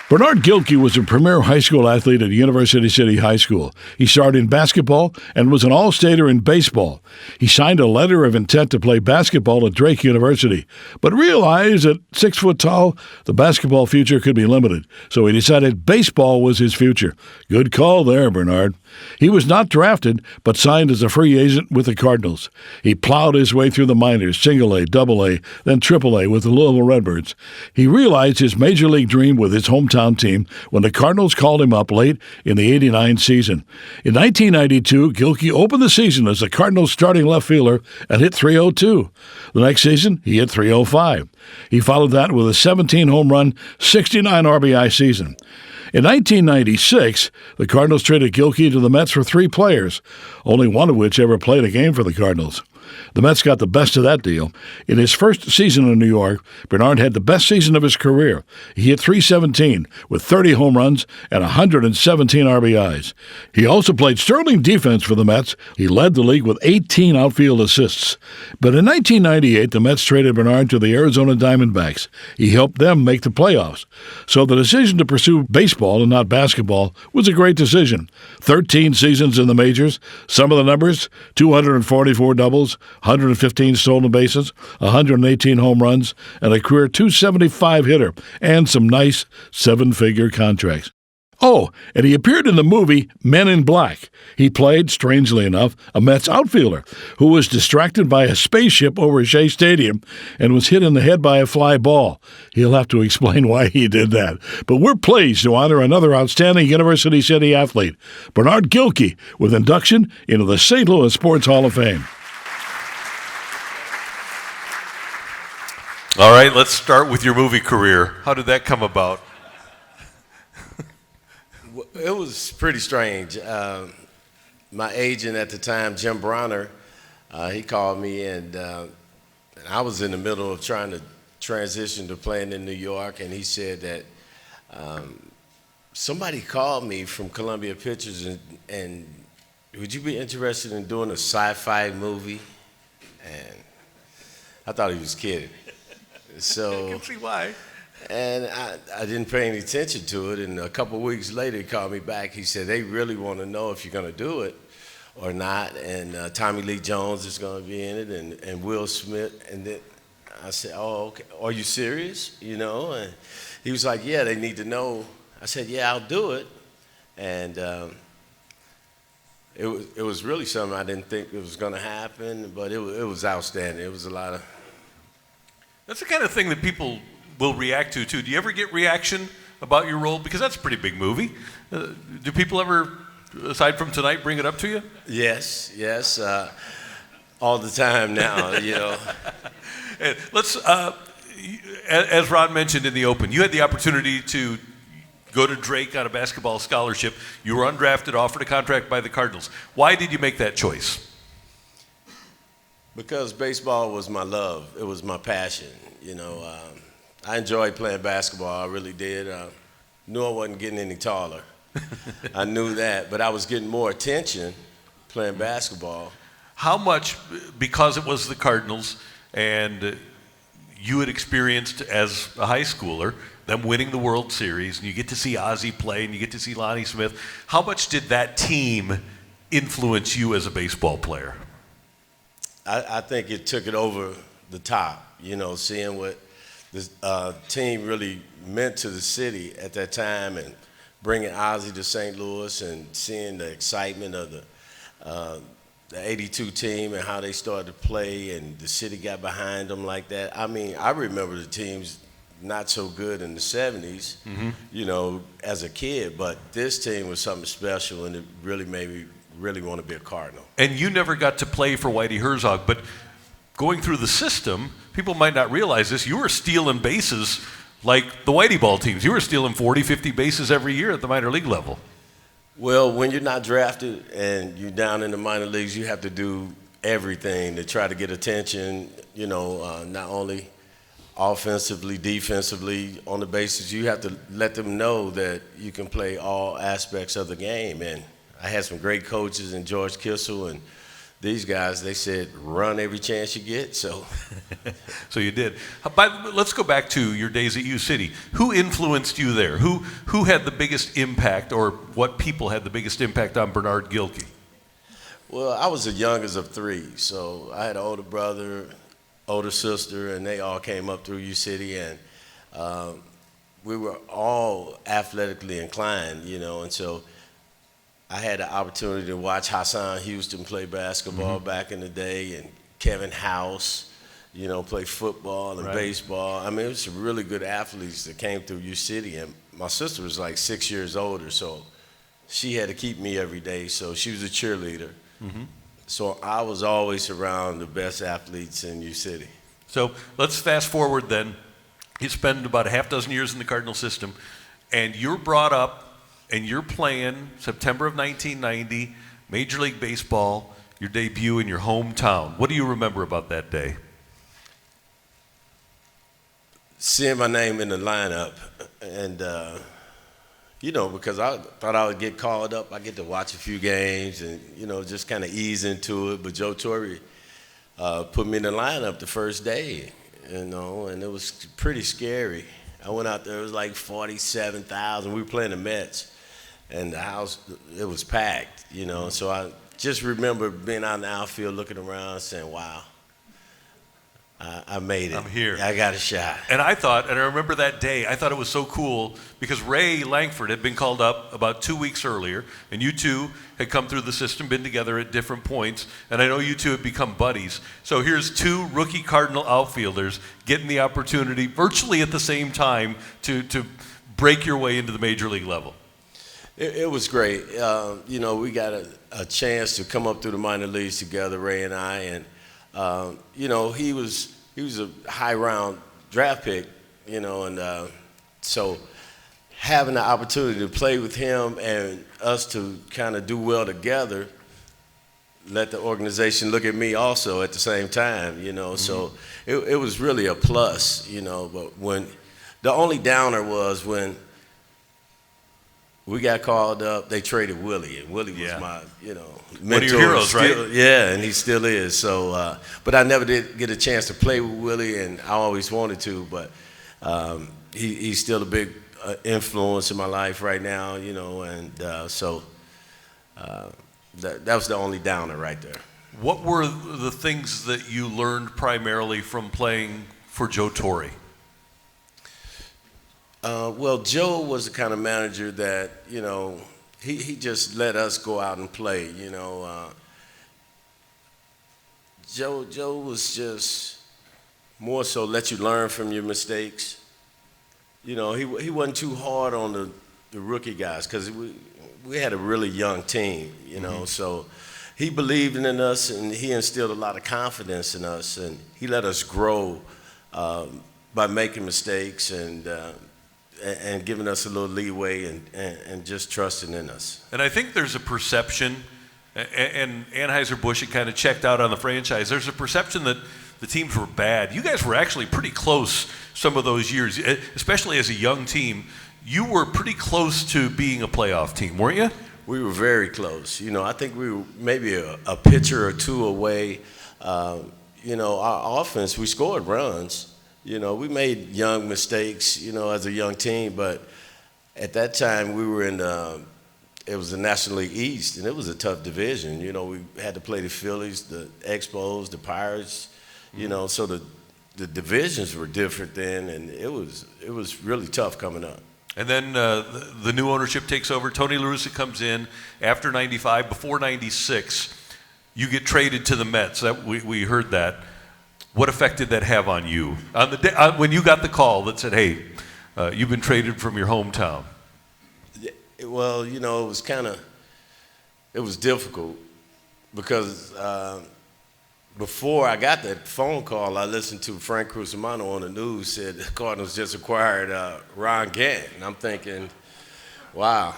Bernard Gilkey was a premier high school athlete at University City High School. He starred in basketball and was an all-stater in baseball. He signed a letter of intent to play basketball at Drake University, but realized at 6 foot tall, the basketball future could be limited, so he decided baseball was his future. Good call there, Bernard. He was not drafted, but signed as a free agent with the Cardinals. He plowed his way through the minors, single A, double A, then triple A with the Louisville Redbirds. He realized his major league dream with his hometown team when the Cardinals called him up late in the '89 season. In 1992, Gilkey opened the season as the Cardinals starting left fielder and hit .302. The next season, he hit .305. He followed that with a 17 home run, 69 RBI season. In 1996, the Cardinals traded Gilkey to the Mets for 3 players, only one of which ever played a game for the Cardinals. The Mets got the best of that deal. In his first season in New York, Bernard had the best season of his career. He hit .317 with 30 home runs and 117 RBIs. He also played sterling defense for the Mets. He led the league with 18 outfield assists. But in 1998, the Mets traded Bernard to the Arizona Diamondbacks. He helped them make the playoffs. So the decision to pursue baseball and not basketball was a great decision. 13 seasons in the majors, some of the numbers, 244 doubles, 115 stolen bases, 118 home runs, and a career .275 hitter, and some nice 7-figure contracts. Oh, and he appeared in the movie Men in Black. He played, strangely enough, a Mets outfielder who was distracted by a spaceship over Shea Stadium and was hit in the head by a fly ball. He'll have to explain why he did that. But we're pleased to honor another outstanding University City athlete, Bernard Gilkey, with induction into the St. Louis Sports Hall of Fame. All right, let's start with your movie career. How did that come about? It was pretty strange. My agent at the time, Jim Bronner, he called me, and I was in the middle of trying to transition to playing in New York, and he said that somebody called me from Columbia Pictures, and would you be interested in doing a sci-fi movie? And I thought he was kidding. So I can see why. And I didn't pay any attention to it, and a couple of weeks later he called me back. He said, they really want to know if you're going to do it or not, and Tommy Lee Jones is going to be in it, and Will Smith. And then I said, oh, okay, are you serious? You know? And he was like, yeah, they need to know. I said, yeah, I'll do it. And it was really something I didn't think it was going to happen, but it was outstanding. It was a lot of... That's the kind of thing that people will react to, too. Do you ever get reaction about your role? Because that's a pretty big movie. Do people ever, aside from tonight, bring it up to you? Yes, all the time now, you know. Let's, as Ron mentioned in the open, you had the opportunity to go to Drake on a basketball scholarship. You were undrafted, offered a contract by the Cardinals. Why did you make that choice? Because baseball was my love. It was my passion. You know, I enjoyed playing basketball. I really did. Knew I wasn't getting any taller. I knew that, but I was getting more attention playing basketball. How much, because it was the Cardinals and you had experienced as a high schooler them winning the World Series, and you get to see Ozzie play and you get to see Lonnie Smith, how much did that team influence you as a baseball player? I think it took it over the top, you know, seeing what the team really meant to the city at that time, and bringing Ozzie to St. Louis and seeing the excitement of the 82 team and how they started to play, and the city got behind them like that. I mean, I remember the teams not so good in the 70s, you know, as a kid, but this team was something special, and it really made me really want to be a Cardinal. And you never got to play for Whitey Herzog, but going through the system, people might not realize this, you were stealing bases like the Whitey ball teams. You were stealing 40, 50 bases every year at the minor league level. Well, when you're not drafted and you're down in the minor leagues, you have to do everything to try to get attention, you know, not only offensively, defensively, on the bases. You have to let them know that you can play all aspects of the game. And I had some great coaches in George Kissel and these guys, they said, run every chance you get. So, So you did. Let's go back to your days at U City. Who influenced you there? Who had the biggest impact, or what people had the biggest impact on Bernard Gilkey? well, I was the youngest of three. So I had an older brother, older sister, and they all came up through U City, and we were all athletically inclined, and so I had the opportunity to watch Hassan Houston play basketball back in the day, and Kevin House, play football and baseball. I mean, it was some really good athletes that came through U City, and my sister was like 6 years older, so she had to keep me every day, so she was a cheerleader. So I was always around the best athletes in U City. So let's fast forward then. You spend about a half dozen years in the Cardinal system, and you're brought up and you're playing September of 1990, Major League Baseball, your debut in your hometown. What do you remember about that day? Seeing my name in the lineup, and because I thought I would get called up. I get to watch a few games and, just kind of ease into it. But Joe Torre put me in the lineup the first day, and it was pretty scary. I went out there, it was like 47,000. We were playing the Mets, and the house, it was packed, So I just remember being out in the outfield looking around saying, wow, I made it. I'm here. I got a shot. And I remember that day, I thought it was so cool because Ray Langford had been called up about 2 weeks earlier, and you two had come through the system, been together at different points, and I know you two had become buddies. So here's two rookie Cardinal outfielders getting the opportunity virtually at the same time to break your way into the major league level. It was great. We got a chance to come up through the minor leagues together, Ray and I, and he was a high round draft pick, and so having the opportunity to play with him and us to kind of do well together, let the organization look at me also at the same time, so it was really a plus, but when the only downer was when we got called up, they traded Willie, and Willie was my, mentor. One of your heroes, right? Yeah, and he still is. So, but I never did get a chance to play with Willie, and I always wanted to. But he's still a big influence in my life right now, and so that was the only downer right there. What were the things that you learned primarily from playing for Joe Torre? Well, Joe was the kind of manager that, he just let us go out and play, Joe was just more so let you learn from your mistakes. He wasn't too hard on the rookie guys because we had a really young team, so he believed in us and he instilled a lot of confidence in us, and he let us grow by making mistakes and giving us a little leeway and just trusting in us. And I think there's a perception, and Anheuser-Busch had kind of checked out on the franchise, there's a perception that the teams were bad. You guys were actually pretty close some of those years, especially as a young team. You were pretty close to being a playoff team, weren't you? We were very close. I think we were maybe a pitcher or two away. Our offense, we scored runs. We made young mistakes, as a young team, but at that time we were in it was the National League East, and it was a tough division. We had to play the Phillies, the Expos, the Pirates, so the divisions were different then, and it was really tough coming up. And then the new ownership takes over. Tony La Russa comes in after 95, before 96. You get traded to the Mets. We heard that. What effect did that have on you on the day when you got the call that said, "Hey, you've been traded from your hometown"? Well, it was difficult because before I got that phone call, I listened to Frank Crucimano on the news said the Cardinals just acquired Ron Gant, and I'm thinking, wow,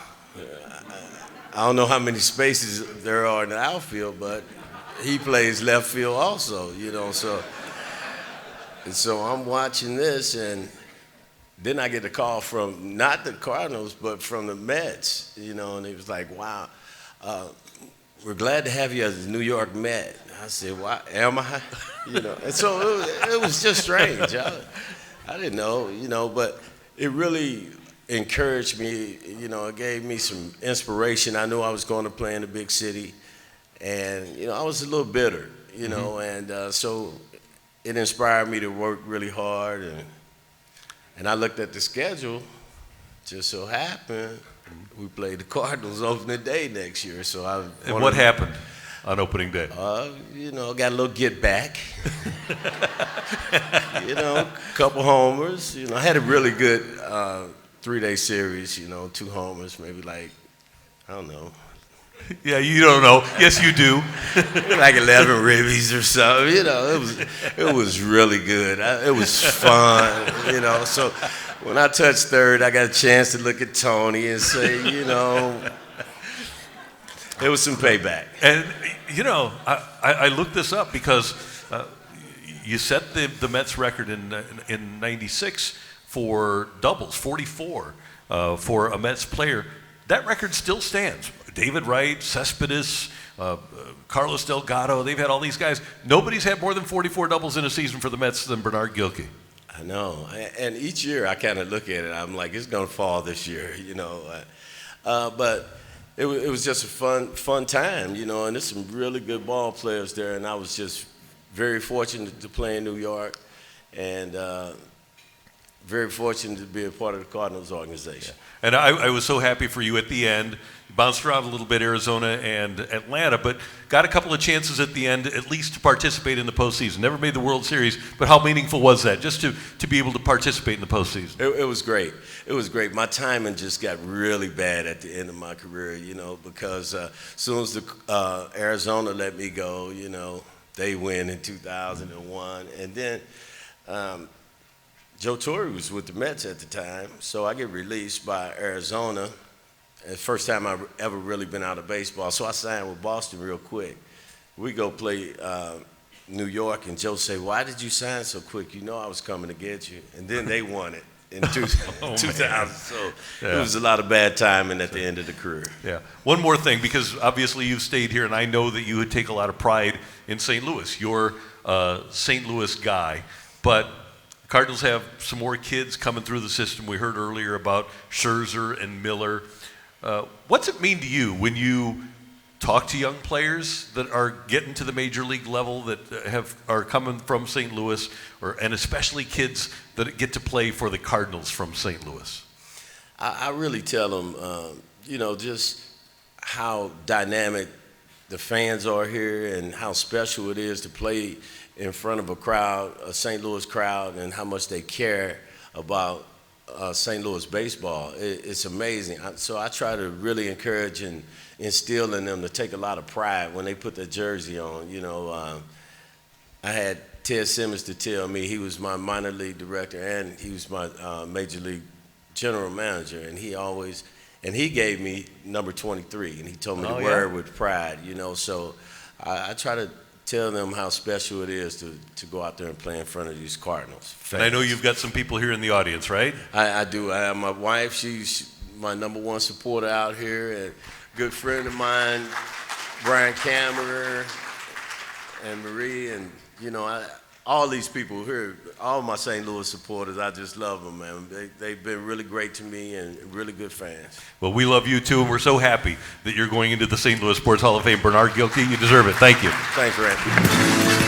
I don't know how many spaces there are in the outfield, but he plays left field also, so I'm watching this, and then I get a call from not the Cardinals, but from the Mets, and he was like, wow, we're glad to have you as a New York Met. I said, why am I? And so it was just strange. I didn't know, but it really encouraged me, it gave me some inspiration. I knew I was going to play in the big city, and, I was a little bitter, and so it inspired me to work really hard, and I looked at the schedule. Just so happened, we played the Cardinals opening day next year, so And what happened on opening day? got a little get back. Couple homers. I had a really good 3-day series. 2 homers, maybe I don't know. Yeah, you don't know. Yes, you do. Like 11 ribbies or so. It was really good. It was fun. So when I touched third, I got a chance to look at Tony and say, there was some payback. And, I looked this up because you set the Mets record in '96 for doubles, 44 for a Mets player. That record still stands. David Wright, Cespedes, Carlos Delgado, they've had all these guys. Nobody's had more than 44 doubles in a season for the Mets than Bernard Gilkey. I know. And each year I kind of look at it, I'm like, it's going to fall this year, But it was just a fun time, and there's some really good ball players there, and I was just very fortunate to play in New York, and very fortunate to be a part of the Cardinals organization. Yeah. And I was so happy for you at the end. You bounced around a little bit, Arizona and Atlanta, but got a couple of chances at the end, at least to participate in the postseason. Never made the World Series, but how meaningful was that, just to be able to participate in the postseason? It was great. It was great. My timing just got really bad at the end of my career, because as soon as the Arizona let me go, they win in 2001, and then Joe Torre was with the Mets at the time, so I get released by Arizona. The first time I've ever really been out of baseball, so I signed with Boston real quick. We go play New York, and Joe say, "Why did you sign so quick? I was coming to get you." And then they won it in 2000. So it was a lot of bad timing at the end of the career. Yeah. One more thing, because obviously you've stayed here, and I know that you would take a lot of pride in St. Louis. You're a St. Louis guy, but Cardinals have some more kids coming through the system. We heard earlier about Scherzer and Miller. What's it mean to you when you talk to young players that are getting to the major league level that are coming from St. Louis, and especially kids that get to play for the Cardinals from St. Louis? I really tell them, just how dynamic the fans are here and how special it is to play in front of a crowd, a St. Louis crowd, and how much they care about St. Louis baseball. It's amazing. So I try to really encourage and instill in them to take a lot of pride when they put their jersey on. I had Ted Simmons to tell me, he was my minor league director and he was my major league general manager, and he gave me number 23, and he told me to wear it with pride, So I try to tell them how special it is to go out there and play in front of these Cardinals fans. And I know you've got some people here in the audience, right? I do. I have my wife. She's my number one supporter out here, and a good friend of mine, Brian Cameron, and Marie, and all these people here, all my St. Louis supporters, I just love them, man. They've been really great to me and really good fans. Well, we love you too, and we're so happy that you're going into the St. Louis Sports Hall of Fame. Bernard Gilkey, you deserve it. Thank you. Thanks, Randy.